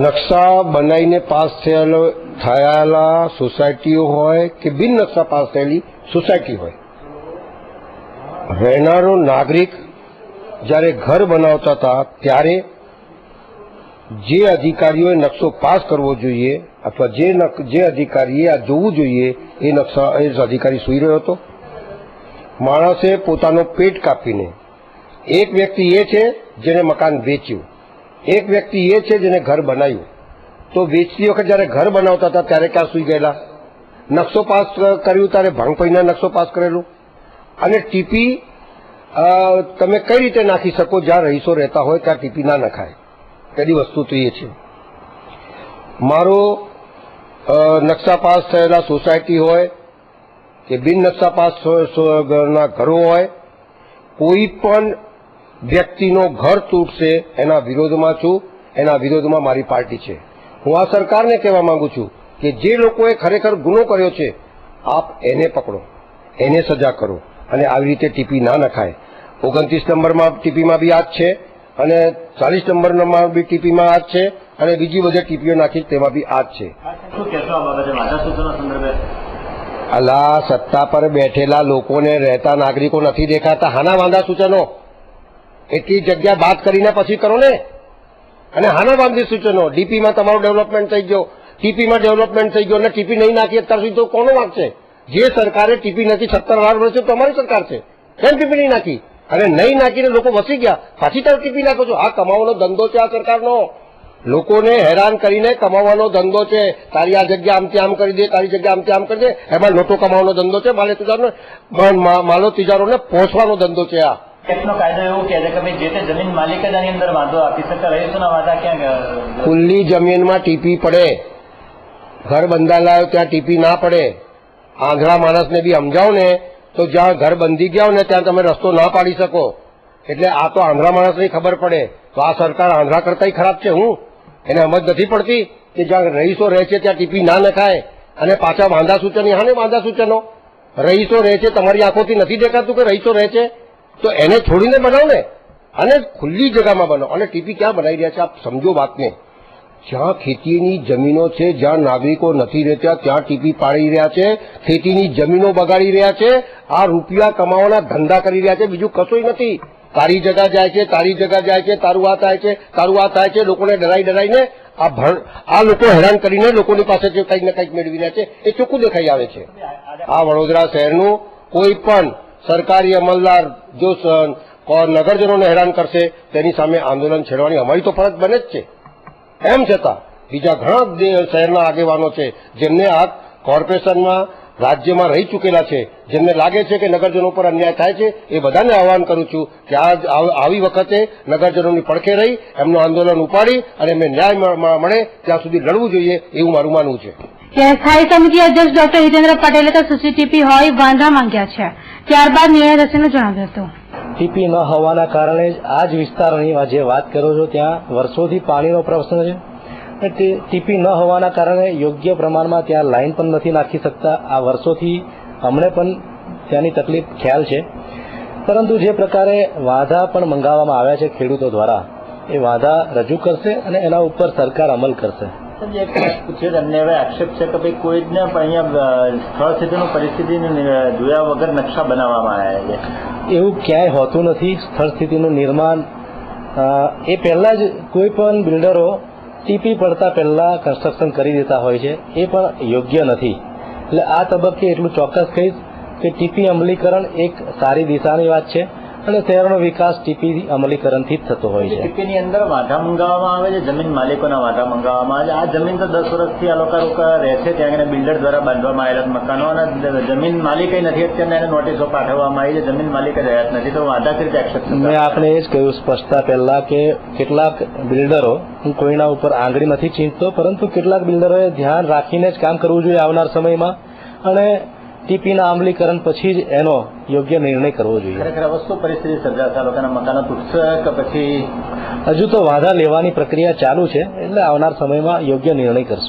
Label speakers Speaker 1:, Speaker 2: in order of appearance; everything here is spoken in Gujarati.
Speaker 1: નકશા બનાવીને પાસ થયેલા સોસાયટીઓ હોય કે બિન નકશા પાસ થયેલી સોસાયટી હોય, રહેનારો નાગરિક જ્યારે ઘર બનાવતા હતા ત્યારે જે અધિકારીઓએ નકશો પાસ કરવો જોઈએ અથવા જે અધિકારીએ આ જોવું જોઈએ એ અધિકારી સૂઈ રહ્યો હતો. માણસે પોતાનો પેટ કાપીને, એક વ્યક્તિ એ છે જેને મકાન વેચ્યું, એક વ્યક્તિ એ છે જેને ઘર બનાવ્યું. તો વેચતી વખત જયારે ઘર બનાવતા હતા ત્યારે ક્યાં સૂઈ ગયેલા? નકશો પાસ કર્યું ત્યારે ભાંગપૈના નકશો પાસ કરેલું. અને ટીપી તમે કઈ રીતે નાખી શકો? જ્યાં રહીશો રહેતા હોય ત્યાં ટીપી ના નખાય. પહેલી વસ્તુ તો એ છે. મારો નકશા પાસ થયેલા સોસાયટી હોય કે બિન નકશા પાસ ના ઘરો હોય, કોઈ પણ વ્યક્તિનો ઘર તૂટશે એના વિરોધમાં છું, એના વિરોધમાં મારી પાર્ટી છે. હું આ સરકારને કહેવા માંગુ છું કે જે લોકોએ ખરેખર ગુનો કર્યો છે આપ એને પકડો, એને સજા કરો અને આવી રીતે ટીપી ના નખાય. 29 નંબરમાં ટીપીમાં બી આ જ છે અને 40 નંબરમાં બી ટીપીમાં આ જ છે અને બીજી બધે ટીપીઓ નાખી તેમાં બી આ જ છે. અલા, સત્તા પર બેઠેલા લોકોને રહેતા નાગરિકો નથી દેખાતા? હાના વાંધા સૂચનો એટલી જગ્યા બાદ કરીને પછી કરો ને. અને હાના વાંધી સૂચનો? ડીપીમાં તમારું ડેવલપમેન્ટ થઈ ગયો, ટીપીમાં ડેવલપમેન્ટ થઈ ગયો અને ટીપી નહીં નાખી અત્યાર સુધી તો કોનો વાંક છે? જે સરકારે ટીપી નથી 17 વર્ષ તો અમારી સરકાર છે, કેમ ટીપી નહીં નાખી? અને નહીં નાખીને લોકો વસી ગયા, પાછી તાર ટીપી નાખો છો. આ કમાવાનો ધંધો છે આ સરકારનો. લોકોને હેરાન કરીને કમાવાનો ધંધો છે. તારી આ જગ્યા આમથી આમ કરી દે, તારી જગ્યા આમથી આમ કરી દે, એમાં લોટો કમાવાનો ધંધો છે. માલો તિજારોને પહોંચવાનો ધંધો છે આ.
Speaker 2: ટેક્સનો કાયદો એવું કહે છે કે ભાઈ જે તે જમીન માલિક જ આની અંદર વાંધો આપી શકે, રહીશોના વાંધા ક્યાં ગયા?
Speaker 1: ખુલ્લી જમીનમાં ટીપી પડે, ઘર બંધાયેલા ત્યાં ટીપી ના પડે. આંધળા માણસને બી સમજાવો ને તો જ્યાં ઘર બંધી ગયા ને ત્યાં તમે રસ્તો ના પાડી શકો. એટલે આ તો આંધળા માણસની ખબર પડે. તો આ સરકાર આંધળા કરતા ખરાબ છે. હું એને સમજ નથી પડતી કે જ્યાં રહીશો રહે છે ત્યાં ટીપી ના નખાય. અને પાછા વાંધા સૂચન, હાને વાંધા સૂચનો? રહીશો રહે છે, તમારી આંખોથી નથી દેખાતું કે રહીશો રહે છે? તો એને છોડીને બનાવો ને, અને ખુલ્લી જગામાં બનાવો. અને ટીપી ક્યાં બનાવી રહ્યા છે આપ સમજો વાતને. જ્યાં ખેતીની જમીનો છે, જ્યાં નાગરિકો નથી રહેતા ત્યાં ટીપી પાડી રહ્યા છે, ખેતીની જમીનો બગાડી રહ્યા છે, આ રૂપિયા કમાવાના ધંધા કરી રહ્યા છે, બીજું કશું નથી. તારી જગા જાય છે, તારી જગા જાય છે, તારું આ થાય છે, તારું આ થાય છે. લોકોને ડરાઈને આ લોકો હેરાન કરીને લોકોની પાસે જે કંઈક ને કંઈક મેળવી રહ્યા છે એ ચોખ્ખું દેખાઈ આવે છે. આ વડોદરા શહેરનું કોઈ પણ સરકારી અમલદાર જો નગરજનોને હેરાન કરશે તેની સામે આંદોલન છેડવાની અમારી તો ફરજ બને જ છે. એમ છતાં બીજા ઘણા શહેરના આગેવાનો છે જેમને આ કોર્પોરેશનમાં રાજ્યમાં રહી ચૂકેલા છે, જેમને લાગે છે કે નગરજનો પર અન્યાય થાય છે, એ બધાને આહવાન કરું છું કે આવી વખતે નગરજનોની પડખે રહી એમનું આંદોલન ઉપાડી અને એમને ન્યાય મળે ત્યાં સુધી લડવું જોઈએ એવું મારું માનવું છે.
Speaker 3: સ્થાયી સમિતિ અધ્યક્ષ ડોક્ટર હિતેન્દ્ર પટેલે તો સીસીટીપી હોય વાંધા માંગ્યા છે, ત્યારબાદ નિર્ણય થશેનું જણાવ્યું હતું.
Speaker 4: ટીપી ન હોવાના કારણે જ આ જ વિસ્તારની જે વાત કરો છો ત્યાં વર્ષોથી પાણીનો પ્રશ્ન છે. ટીપી ન હોવાના કારણે યોગ્ય પ્રમાણમાં ત્યાં લાઈન પણ નથી નાખી શકતા. આ વર્ષોથી અમને પણ ત્યાંની તકલીફ ખ્યાલ છે. પરંતુ જે પ્રકારે વાંધા પણ મંગાવવામાં આવ્યા છે ખેડૂતો દ્વારા, એ વાંધા રજૂ કરશે અને એના ઉપર સરકાર અમલ કરશે.
Speaker 2: અમને હવે આક્ષેપ છે કે ભાઈ કોઈ જ ને અહીંયા સ્થળ સ્થિતિનું પરિસ્થિતિને જોયા વગર નકશા બનાવવામાં આવ્યા છે.
Speaker 4: એવું ક્યાંય હોતું નથી. સ્થળ સ્થિતિનું નિર્માણ એ પહેલા જ કોઈ પણ બિલ્ડરો ટીપી પડતા પહેલા કન્સ્ટ્રક્શન કરી દેતા હોય છે, એ પણ યોગ્ય નથી. એટલે આ તબક્કે એટલું ચોક્કસ કહીશ કે ટીપી અમલીકરણ એક સારી દિશાની વાત છે અને શહેરનો વિકાસ ટીપી અમલીકરણથી જ થતો હોય છે.
Speaker 2: ટીપીની અંદર વાંધા મંગાવવામાં આવે છે, જમીન માલિકોના વાંધા મંગાવવામાં આવે છે. આ જમીન તો 10 વર્ષથી આ લોકો રહે છે ત્યાં બિલ્ડર દ્વારા બાંધવામાં આવેલા મકાનો, અને જમીન માલિક નથી. અત્યારે એને નોટિસો પાઠવવામાં આવી છે, જમીન માલિક જ રહ્યા નથી. તો વાંધા રીતે એક્સેપ્ટ
Speaker 4: મેં આપણે એ જ કહ્યું સ્પષ્ટતા પહેલા કે કેટલાક બિલ્ડરો, હું કોઈના ઉપર આંગળી નથી ચીંધતો, પરંતુ કેટલાક બિલ્ડરોએ ધ્યાન રાખીને જ કામ કરવું જોઈએ આવનાર સમયમાં અને ટીપીના અમલીકરણ પછી જ એનો યોગ્ય નિર્ણય કરવો જોઈએ.
Speaker 2: ખરેખર વસ્તુ પરિસ્થિતિ સર્જાશે, લોકોના મકાનો તૂટશે કે પછી
Speaker 4: હજુ તો વાંધા લેવાની પ્રક્રિયા ચાલુ છે, એટલે આવનાર સમયમાં યોગ્ય નિર્ણય કરશું.